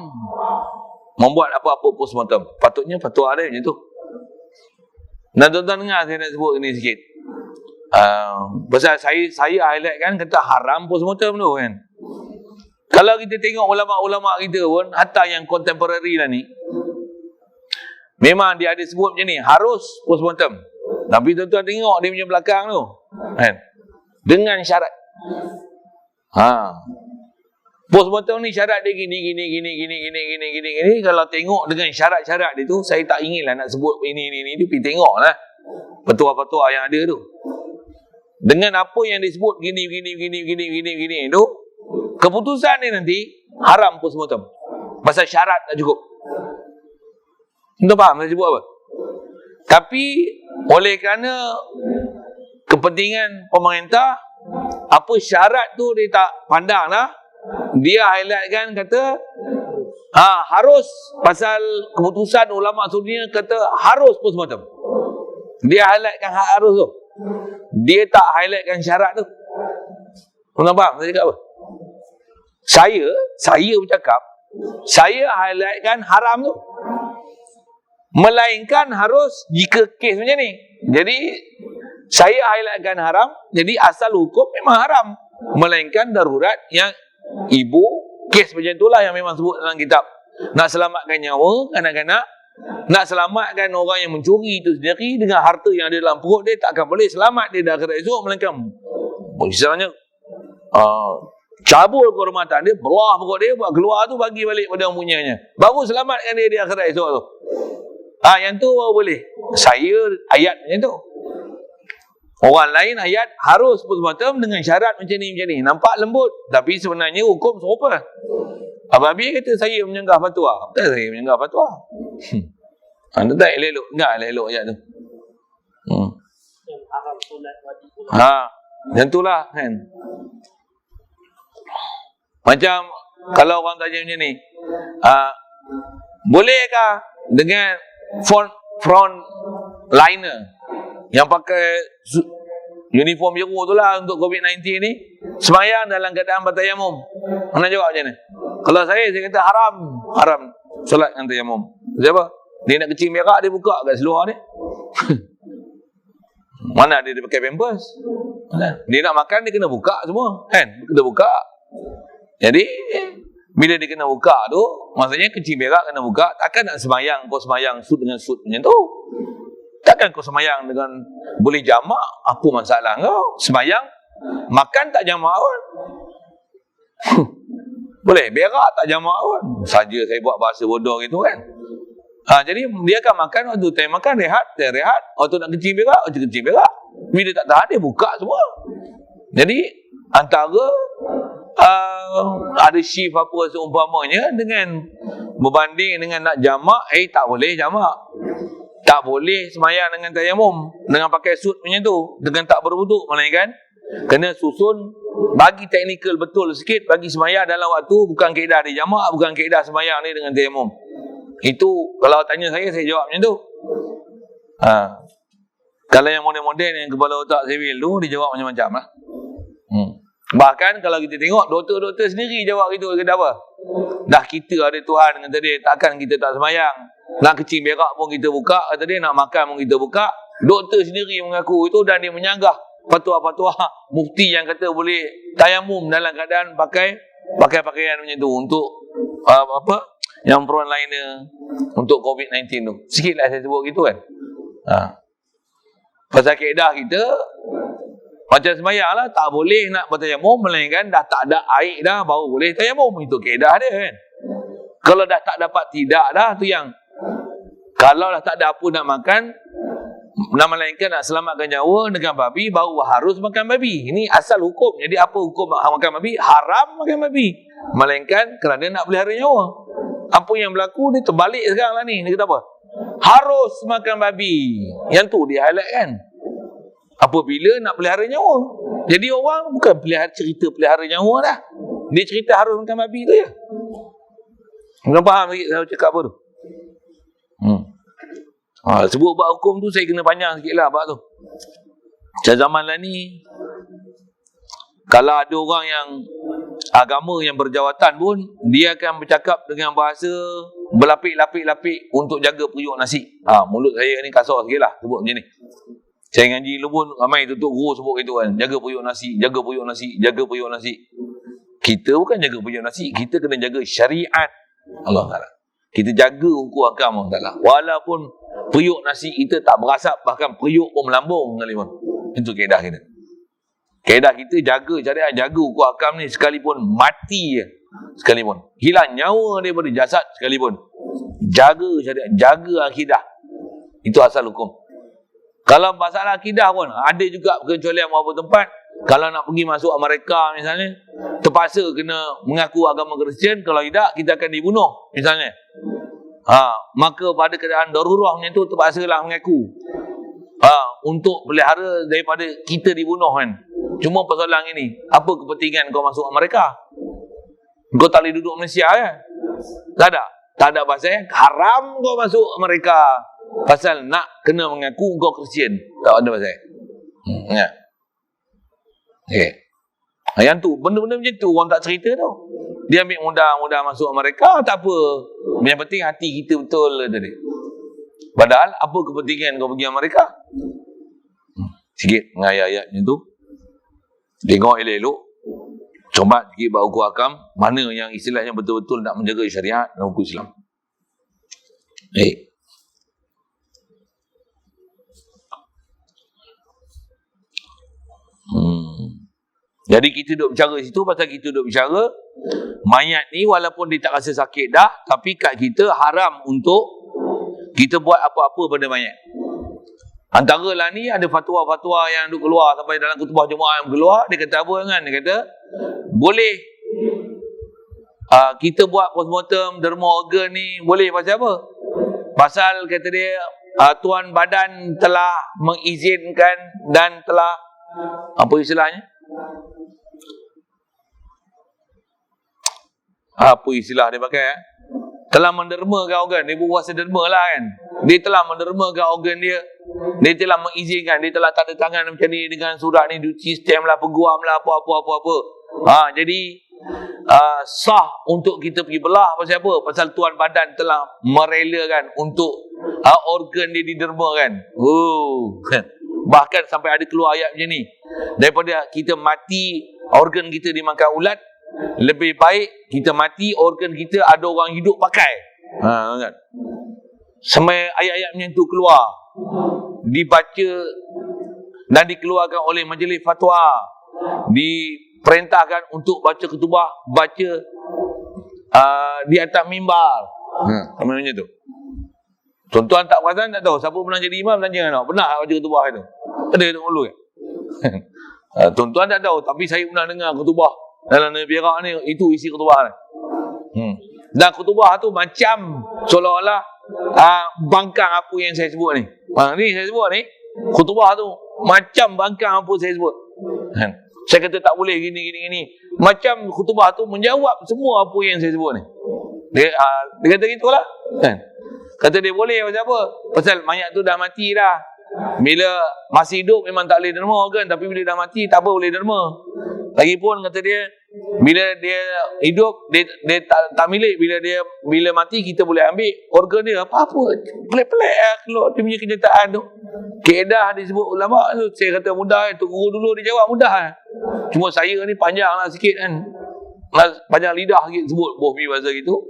membuat apa-apa postmortem. Patutnya fatwa ada macam tu. Dan tuan-tuan dengar saya nak sebut ni sikit. Pasal saya highlight kan, kata haram postmortem tu kan. Kalau kita tengok ulama-ulama kita pun, hatta yang contemporary lah ni, memang dia ada sebut macam ni, harus postmortem. Tapi tuan-tuan tengok dia punya belakang tu kan, dengan syarat. Postmortem ni syarat dia gini. Kalau tengok dengan syarat-syarat dia tu, saya tak inginlah nak sebut ini, dia pergi tengok lah. Petua-petua yang ada tu. Dengan apa yang disebut gini tu, keputusan ni nanti haram pun semua tu. Pasal syarat tak cukup. Tuan faham saya sebut apa? Tapi oleh kerana kepentingan pemerintah, apa syarat tu dia tak pandang lah. Dia highlightkan kata harus, pasal keputusan ulama dunia kata harus pun semua tu. Dia highlightkan harus tu. Dia tak highlightkan syarat tu. Tuan faham saya cakap apa? Saya bercakap, saya highlightkan haram tu. Melainkan harus jika kes macam ni. Jadi saya highlightkan haram, jadi asal hukum memang haram. Melainkan darurat yang ibu kes macam itulah yang memang sebut dalam kitab. Nak selamatkan nyawa kanak-kanak, nak selamatkan orang yang mencuri itu sendiri dengan harta yang ada dalam perut dia, takkan boleh selamat dia dah akhirat esok, melainkan istilahnya cabul kehormatan dia, belah perut dia, buat keluar tu, bagi balik pada mempunyainya, baru selamatkan dia di akhirat esok tu. Yang tu baru boleh. Saya ayat macam tu. Orang lain ayat harus bersematam dengan syarat macam ni. Nampak lembut, tapi sebenarnya hukum serupa. Habis kata saya menyanggah fatwa. Betul saya menyanggah fatwa. Anda tak elok. Enggak elok ayat tu. Macam itulah kan. Macam kalau orang tanya macam ni, bolehkah dengan front liner yang pakai uniform biru tu lah untuk COVID-19 ni sembahyang dalam keadaan bertayamum? Mana jawab macam ni? Kalau saya kata haram solat dengan tayamum. Siapa? Dia nak kecil berak, dia buka kat seluar ni. Mana dia pakai pampers? Dia nak makan, dia kena buka semua kan? Kena buka. Jadi bila dia kena buka tu, maksudnya kecil berak kena buka. Takkan nak sembahyang, kau sembahyang suit dengan suit macam tu. Takkan kau sembahyang dengan boleh jamak, apa masalah kau? Sembahyang, makan tak jamak pun. Boleh, berak tak jamak pun. Saja saya buat bahasa bodoh gitu kan. Jadi dia akan makan, waktu time makan rehat, waktu nak kecil berak, waktu kecil berak. Bila tak tahan, dia buka semua. Jadi antara ada shift apa seumpamanya dengan berbanding dengan nak jamak, tak boleh jamak. Tak boleh semayang dengan tayamum, dengan pakai suit macam tu, dengan tak berwuduk, melainkan kena susun, bagi teknikal betul sikit, bagi semayang dalam waktu, bukan kaedah dia jamak, bukan kaedah semayang ni dengan tayamum. Itu kalau tanya saya jawab macam tu. Kalau yang model-model yang kepala otak sivil tu, dia jawab macam-macam lah. Bahkan kalau kita tengok doktor-doktor sendiri jawab gitu, kata apa? Dah kita ada Tuhan, kata dia, takkan kita tak semayang. Nak kecil berak pun kita buka, kata dia, nak makan pun kita buka. Doktor sendiri mengaku itu, dan dia menyanggah fatwa-fatwa mufti yang kata boleh tayamum dalam keadaan pakai pakaian macam tu untuk yang front liner untuk COVID-19 tu. Sikitlah saya sebut gitu kan. Pasal kaedah kita macam sembahyang lah, tak boleh nak bertayamum melainkan dah tak ada air dah baru boleh tayamum. Itu kaedah dia kan. Kalau dah tak dapat tidak dah, tu yang kalau dah tak ada apa nak makan, melainkan nak selamatkan nyawa dengan babi, baru harus makan babi. Ini asal hukum. Jadi apa hukum makan babi? Haram makan babi, melainkan kerana nak pelihara nyawa. Apa yang berlaku, dia terbalik sekarang lah ni. Dia kata apa? Harus makan babi. Yang tu dia highlight kan. Apabila nak pelihara nyawa. Jadi orang bukan cerita pelihara nyawa dah. Dia cerita harus makan babi tu je. Kena faham sikit saya cakap apa tu? Sebut bab hukum tu saya kena panjang sikit lah bab tu. Macam zaman lah ni, kalau ada orang yang agama yang berjawatan pun, dia akan bercakap dengan bahasa berlapik-lapik-lapik untuk jaga periuk nasi. Mulut saya ni kasar sikit lah sebut macam ni. Saya ngaji dulu pun ramai tutup guru sebut gitu kan. Jaga periuk nasi, jaga periuk nasi, jaga periuk nasi. Kita bukan jaga periuk nasi, kita kena jaga syariat Allah Ta'ala. Kita jaga hukum agama Allah Ta'ala. Walaupun periuk nasi kita tak berasap, bahkan periuk pun melambung sekalipun. Itu kaedah kita. Kaedah kita jaga syariat, jaga hukum agama ni sekalipun mati je, sekalipun hilang nyawa daripada jasad sekalipun, jaga syariat, jaga akidah. Itu asal hukum. Kalau masalah akidah pun ada juga kecualian beberapa tempat. Kalau nak pergi masuk Amerika misalnya, terpaksa kena mengaku agama Kristian, kalau tidak kita akan dibunuh misalnya. Maka pada keadaan darurat macam tu terpaksalah mengaku. Untuk pelihara daripada kita dibunuh kan. Cuma persoalan ini, apa kepentingan kau masuk Amerika? Kau tak boleh duduk Malaysia kan? Tak ada pasal haram kau masuk Amerika. Pasal nak kena mengaku kau Kristian. Tak ada pasal. Ya. Okay. Yang tu, benda-benda macam tu orang tak cerita tau. Dia ambil mudah-mudah masuk Amerika, tak apa. Yang penting hati kita betul tadi. Padahal apa kepentingan kau pergi Amerika? Sikit dengan ayat-ayat macam tu. Tengok elok-elok. Coba sikit bahawa hukum hakam. Mana yang istilahnya betul-betul nak menjaga syariat dan hukum Islam. Jadi kita duduk bicara situ pasal kita duduk bicara mayat ni walaupun dia tak rasa sakit dah, tapi kat kita haram untuk kita buat apa-apa pada mayat. Antara lah ni ada fatwa-fatwa yang duk keluar sampai dalam khutbah Jumaat yang keluar, dia kata apa kan? Dia kata boleh kita buat postmortem derma organ ni boleh pasal apa? Pasal kata dia Tuan Badan telah mengizinkan dan telah apa istilahnya? Apa istilah dia pakai? Telah mendermakan organ. Dia berkuasa derma lah kan. Dia telah mendermakan organ dia. Dia telah mengizinkan. Dia telah tanda tangan macam ni dengan surat ni, sistem lah, peguam lah, apa-apa. Jadi sah untuk kita pergi belah pasal apa? Pasal Tuan Badan telah merelakan untuk organ dia didermakan. Bahkan sampai ada keluar ayat macam ni. Daripada kita mati, organ kita dimakan ulat, lebih baik kita mati, organ kita ada orang hidup pakai. Kan? Sampai ayat-ayat macam tu keluar, dibaca dan dikeluarkan oleh majlis fatwa, diperintahkan untuk baca ketubah, baca di atas mimbar. Macam tu. Tuan-tuan tak perasan tak tahu siapa pernah jadi imam tanya anak, pernah tak baca ketubah itu? Ada tengok dulu kan? Tuan-tuan tak tahu, tapi saya pernah dengar ketubah dalam Nabi Perak ni, itu isi ketubah ni. Dan ketubah tu macam seolah-olah bangkang apa yang saya sebut ni. Ni saya sebut ni, ketubah tu macam bangkang apa saya sebut. Saya kata tak boleh gini. Macam ketubah tu menjawab semua apa yang saya sebut ni. Dia kata gitulah. Kata dia boleh pasal apa? Pasal mayat tu dah mati dah. Bila masih hidup memang tak boleh derma kan, tapi bila dah mati tak apa boleh derma. Lagipun kata dia, bila dia hidup dia tak milik, bila mati kita boleh ambil organ dia. Apa-apa pelik-pelik keluar dia punya kenyataan tu. Kaedah disebut ulama tu, saya kata mudah, tu guru dulu dia jawab mudah. Cuma saya ni panjanglah sikit kan. Panjang lidah sikit sebut bohmi bahasa gitu.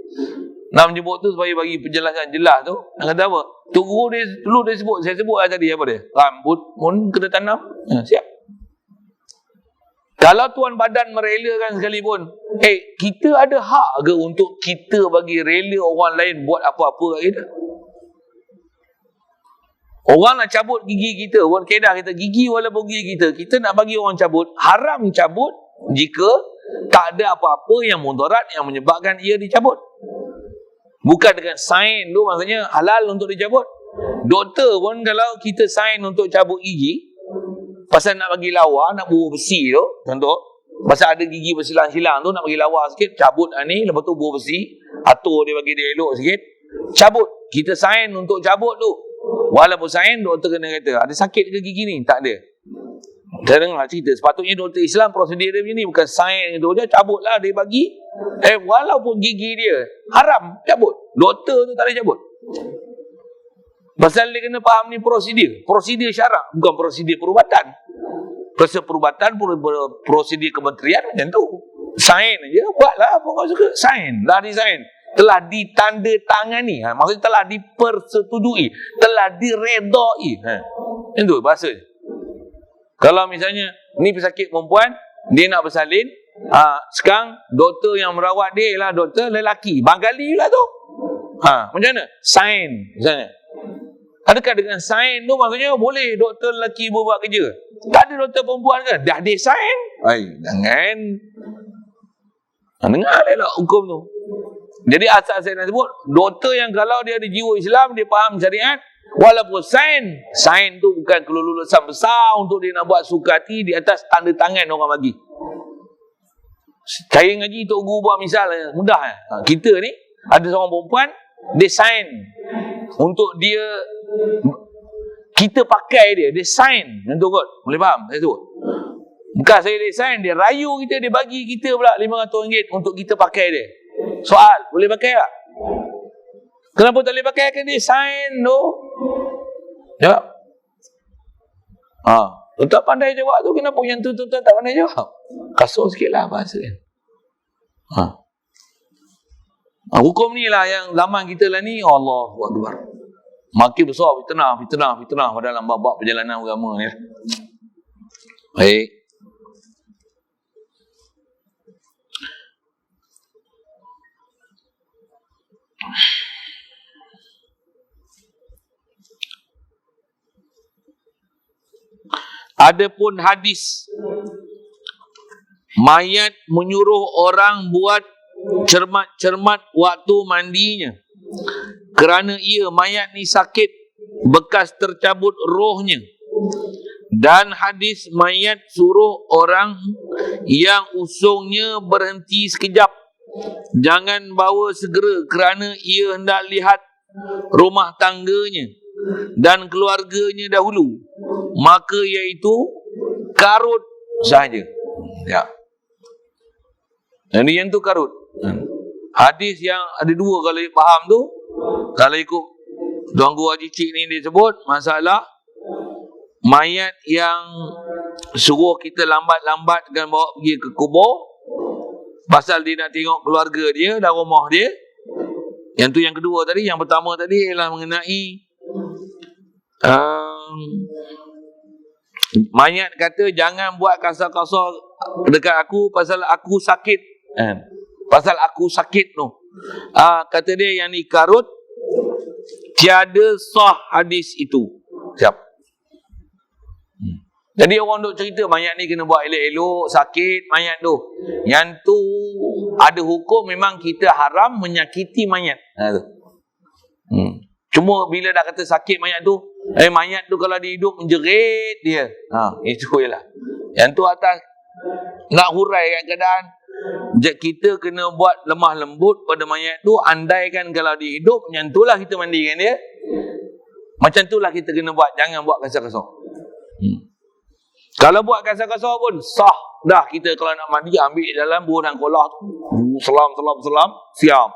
Nak menyebut tu supaya bagi penjelasan jelas tu. Nak kata apa? Tu guru dia dulu dia sebut, saya sebut tadi apa dia? Rambut pun kena tanam. Siap. Kalau Tuan Badan merelakan sekalipun, kita ada hak ke untuk kita bagi rela orang lain buat apa-apa kat kita? Orang nak cabut gigi kita, orang kedah kita, gigi walaupun gigi kita nak bagi orang cabut, haram cabut jika tak ada apa-apa yang mudarat yang menyebabkan ia dicabut. Bukan dengan sign tu maksudnya halal untuk dicabut. Doktor pun kalau kita sign untuk cabut gigi, pasal nak bagi lawa, nak buah besi tu, contoh, pasal ada gigi bersilang-silang tu, nak bagi lawa sikit, cabut ni, lepas tu buah besi, atur dia bagi dia elok sikit, cabut. Kita sign untuk cabut tu. Walaupun sign, doktor kena kata, ada sakit ke gigi ni? Tak ada. Saya dengar cerita, sepatutnya doktor Islam prosedur dia macam ni, bukan sign tu je, cabutlah dia bagi. Walaupun gigi dia haram, cabut. Doktor tu tak boleh cabut. Pasal dia kena faham ni prosedur syarak, bukan prosedur perubatan. Prosedur perubatan, prosedur kementerian macam tu. Sign je, buatlah apa kau suka. Sign, dah disign, telah ditandatangani, maksudnya telah dipersetujui, telah diredai. Macam tu bahasa. Kalau misalnya ni pesakit perempuan, dia nak bersalin, sekarang doktor yang merawat dia ialah doktor lelaki, Bangali pula tu. Macam mana? Sign misalnya. Adakah dengan sign tu maksudnya boleh doktor lelaki buat kerja? Tak ada doktor perempuan ke? Dah ada sign. Jangan. Dengar lah hukum tu. Jadi asal saya nak sebut, doktor yang kalau dia ada jiwa Islam, dia faham syariat, walaupun sign tu bukan kelulusan besar untuk dia nak buat sukati di atas tanda tangan orang bagi. Saya ngaji Tok Guru buat misal mudah. Kita ni ada seorang perempuan, dia sign untuk dia, kita pakai dia sign untuk kot. Boleh faham saya sebut? Bukan saya dia sign, dia rayu kita, dia bagi kita pula RM500 untuk kita pakai dia. Soal, boleh pakai tak? Kenapa tak boleh pakai? Kan dia sign tu. Ya. Tak pandai jawab tu, kenapa yang tu tak pandai jawab? Kasut sikit lah bahasa kan. Hukum ni lah yang zaman kita lah ni, Allahu Akbar. Makin besar fitnah pada dalam bab perjalanan agama ni. Baik. Adapun hadis mayat menyuruh orang buat cermat-cermat waktu mandinya kerana mayat ni sakit bekas tercabut rohnya, dan hadis mayat suruh orang yang usungnya berhenti sekejap, jangan bawa segera kerana ia hendak lihat rumah tangganya dan keluarganya dahulu, maka iaitu karut sahaja. Ya. Jadi yang tu karut. Hadis yang ada dua kalau faham tu, kalau ikut Tuan Guru Haji Cik ni dia sebut masalah mayat yang suruh kita lambat-lambat dengan bawa pergi ke kubur pasal dia nak tengok keluarga dia dan rumah dia. Yang tu yang kedua tadi. Yang pertama tadi ialah mengenai mayat kata jangan buat kasar-kasar dekat aku pasal aku sakit. Pasal aku sakit tu. Kata dia yang ni karut, tiada sah hadis itu. Siap. Jadi orang duk cerita mayat ni kena buat elok-elok, sakit mayat tu. Yang tu ada hukum memang kita haram menyakiti mayat. Cuma bila dah kata sakit mayat tu, mayat tu kalau dia hidup menjerit dia. Itu je lah. Yang tu atas nak huraikan keadaan. Kita kena buat lemah lembut pada mayat tu. Andaikan kalau dia hidup, yang tu lah kita mandikan dia. Macam tu lah kita kena buat. Jangan buat kasar-kasar. Kalau buat kasar-kasar pun sah dah. Kita kalau nak mandi ambil dalam buah dan kolah tu, selam siap.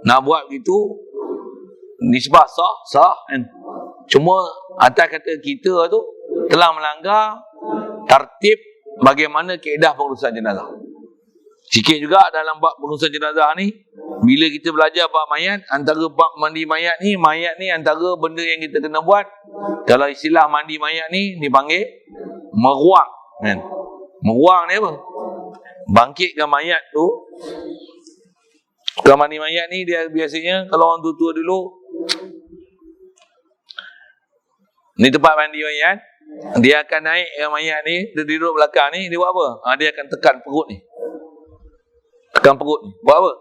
Nak buat begitu nisbah sah kan. Cuma atas kata kita tu telah melanggar tertib bagaimana kaedah pengurusan jenazah. Sikit juga dalam bab pengurusan jenazah ni, bila kita belajar bab mayat, antara bab mandi mayat ni antara benda yang kita kena buat. Kalau istilah mandi mayat ni dipanggil meruang kan. Meruang ni apa? Bangkitkan mayat tu. Kalau mandi mayat ni dia biasanya kalau orang tua-tua dulu, ni tempat mandi mayat, dia akan naik mayat ni, dia duduk belakang ni, dia buat apa? Dia akan tekan perut ni. Tekan perut ni. Buat apa?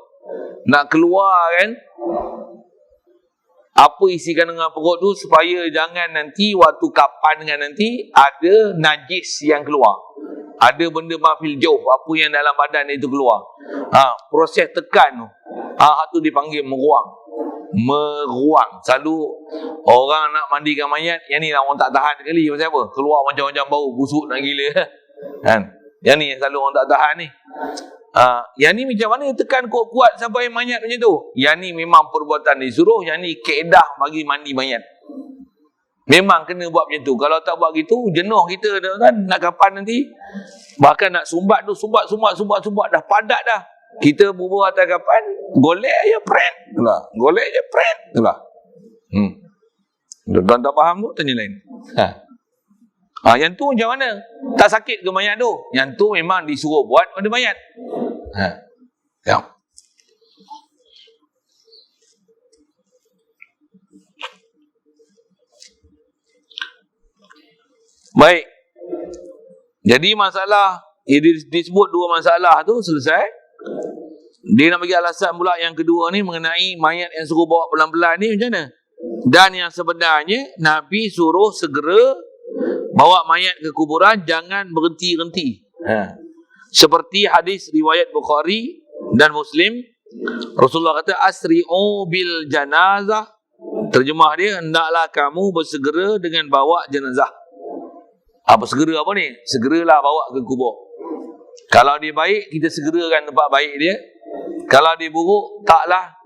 Nak keluar kan apa isi kandungan perut tu, supaya jangan nanti waktu kapan dengan nanti ada najis yang keluar. Ada benda mafil jauh, apa yang dalam badan itu keluar. Proses tekan tu. Tu dipanggil meruang. Meruang. Selalu orang nak mandikan mayat, yang ni lah orang tak tahan sekali. Pasal apa? Keluar macam-macam bau, busuk nak gila. Kan? Yang ni selalu orang tak tahan ni. Yang ni macam mana tekan kuat-kuat sampai mayat macam tu? Yang ni memang perbuatan disuruh. Yang ni kaedah bagi mandi mayat. Memang kena buat macam tu. Kalau tak buat gitu, jenuh kita kan. Nak kapan nanti, bahkan nak sumbat tu, sumbat dah padat dah. Kita bubuh atas kapan, golek je pret. Golek je pret. Tuan tak faham tu, tanya lain. Yang tu macam mana? Tak sakit ke mayat tu? Yang tu memang disuruh buat pada mayat. Ya. Baik. Jadi masalah disebut dua masalah tu selesai. Dia nak bagi alasan pula yang kedua ni mengenai mayat yang suruh bawa pelan-pelan ni macam mana? Dan yang sebenarnya Nabi suruh segera bawa mayat ke kuburan, jangan berhenti-henti. Seperti hadis riwayat Bukhari dan Muslim, Rasulullah kata asri'u bil janazah. Terjemah dia, hendaklah kamu bersegera dengan bawa jenazah. Apa segera apa ni? Segeralah bawa ke kubur. Kalau dia baik, kita segerakan tempat baik dia. Kalau dia buruk, taklah.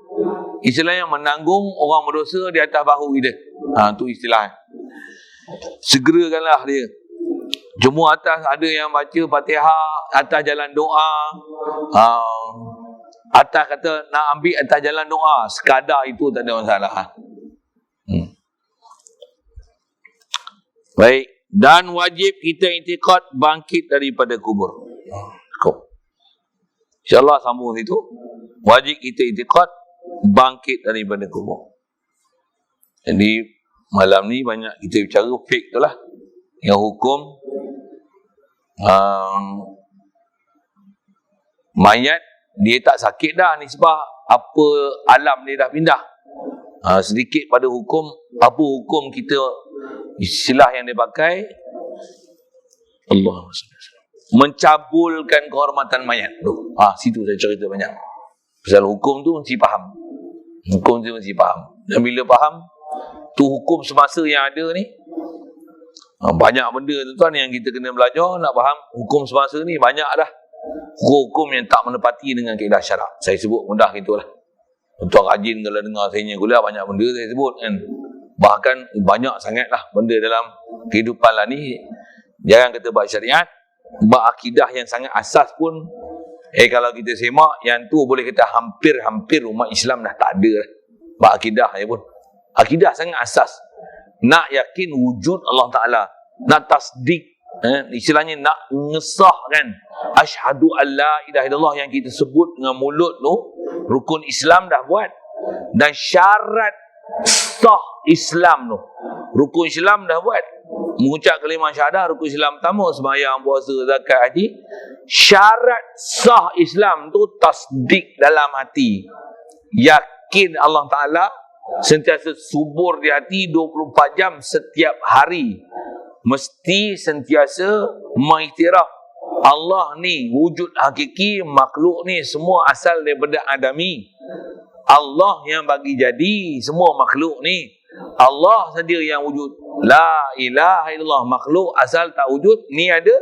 Istilahnya menanggung orang berdosa di atas bahu kita. Itu istilah. Segerakanlah dia. Cuma atas ada yang baca Fatihah, atas jalan doa. Atas kata nak ambil atas jalan doa. Sekadar itu tak ada masalah. Baik. Dan wajib kita i'tiqad bangkit daripada kubur. InsyaAllah sambung situ. Wajib kita i'tiqad bangkit daripada kubur. Jadi malam ni banyak kita bicara fake tu lah. Yang hukum mayat dia tak sakit dah ni sebab apa alam dia dah pindah. Sedikit pada hukum, apa hukum kita, istilah yang dia pakai Allah mencabulkan kehormatan mayat tu. Situ saya cerita banyak. Pasal hukum tu mesti faham. Hukum tu mesti faham. Dan bila faham, tu hukum semasa yang ada ni. Banyak benda tuan yang kita kena belajar, nak faham hukum semasa ni banyak dah. Hukum yang tak menepati dengan kaedah syarak. Saya sebut mudah gitulah. Tuan rajin kalau dengar saya kuliah, banyak benda saya sebut kan. Bahkan banyak sangatlah benda dalam kehidupan lah ni. Jangan kata bab syariat, bab akidah yang sangat asas pun kalau kita semak, yang tu boleh kata hampir-hampir umat Islam dah tak ada lah. Bab akidah je pun. Akidah sangat asas. Nak yakin wujud Allah Ta'ala, nak tasdik, istilahnya nak mengesahkan asyhadu an la ilaha illallah yang kita sebut dengan mulut tu, rukun Islam dah buat. Dan syarat sah Islam tu, rukun Islam dah buat. Mengucap kalimah syahadah, rukun Islam pertama, sembahyang, puasa, zakat, haji. Syarat sah Islam tu tasdik dalam hati, yakin Allah Ta'ala sentiasa subur di hati 24 jam setiap hari. Mesti sentiasa mengiktiraf Allah ni wujud hakiki, makhluk ni semua asal daripada adami. Allah yang bagi jadi semua makhluk ni. Allah saja yang wujud. La ilaha illallah, makhluk asal tak wujud ni ada.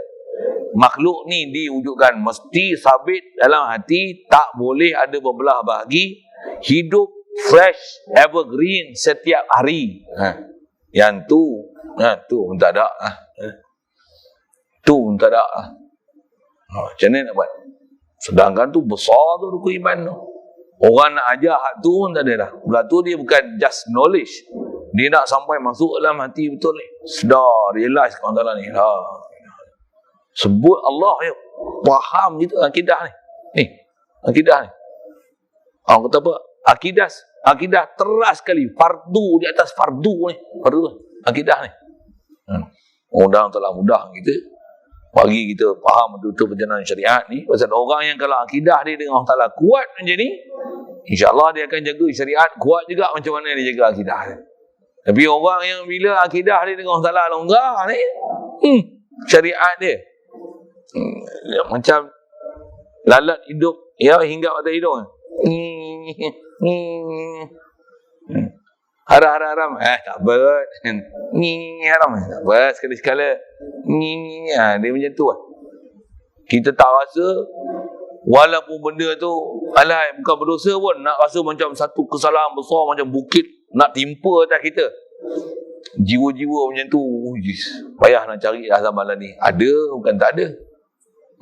Makhluk ni diwujudkan. Mesti sabit dalam hati, tak boleh ada berbelah bahagi. Hidup fresh, evergreen setiap hari. Yang tu pun tak ada. Tu pun tak ada. Macam mana nak buat? Sedangkan tu besar tu rukun iman tu. Orang nak ajar hak tu pun tak ada dah. Belah tu dia bukan just knowledge. Dia nak sampai masuk dalam hati betul ni. Sedar, realize kawan Allah ni. Sebut Allah ya. Faham gitu akidah ni. Akidah ni. Orang kata apa? Akidah teras sekali. Fardu di atas fardu ni. Fardu akidah ni. Mudah telah mudah kita bagi kita faham betul-betul perjalanan syariat ni. Pasal orang yang kalau akidah dia dengan Allah Ta'ala kuat macam ni, insyaAllah dia akan jaga syariat kuat juga macam mana dia jaga akidah dia. Tapi orang yang bila akidah dia dengan Allah Ta'ala longgar ni, syariat dia macam lalat hidup ya, hinggap atas hidung. Haram. Tak apa. Ni haram. Tak apa. Sekali-sekala. Dia macam tu lah. Kita tak rasa, walaupun benda tu alai bukan berdosa pun, nak rasa macam satu kesalahan besar, macam bukit nak timpa atas kita. Jiwa-jiwa macam tu, payah nak cari dah zaman lah ni. Ada, bukan tak ada.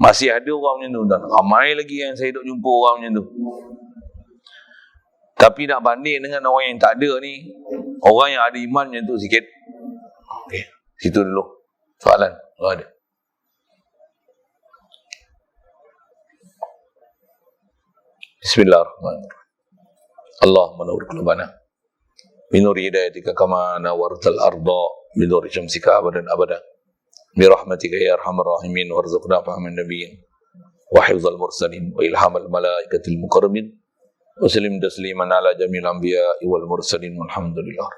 Masih ada orang macam tu. Dan ramai lagi yang saya duk jumpa orang macam tu. Tapi nak banding dengan orang yang tak ada ni, orang yang ada iman macam tu sikit. Okey, situ dulu. Soalan, kalau ada. Bismillahirrahmanirrahim. Allahumma nawwir qulubana bi nuri hidayatika kama nawwartal arda bi nuri syamsika abadan abada. برحمتك يا أرحم الراحمين وارزقنا فهم النبيين وحفظ المرسلين وإلهام الملائكة المقربين وسلم تسليما على جميع الأنبياء والمرسلين والحمد لله.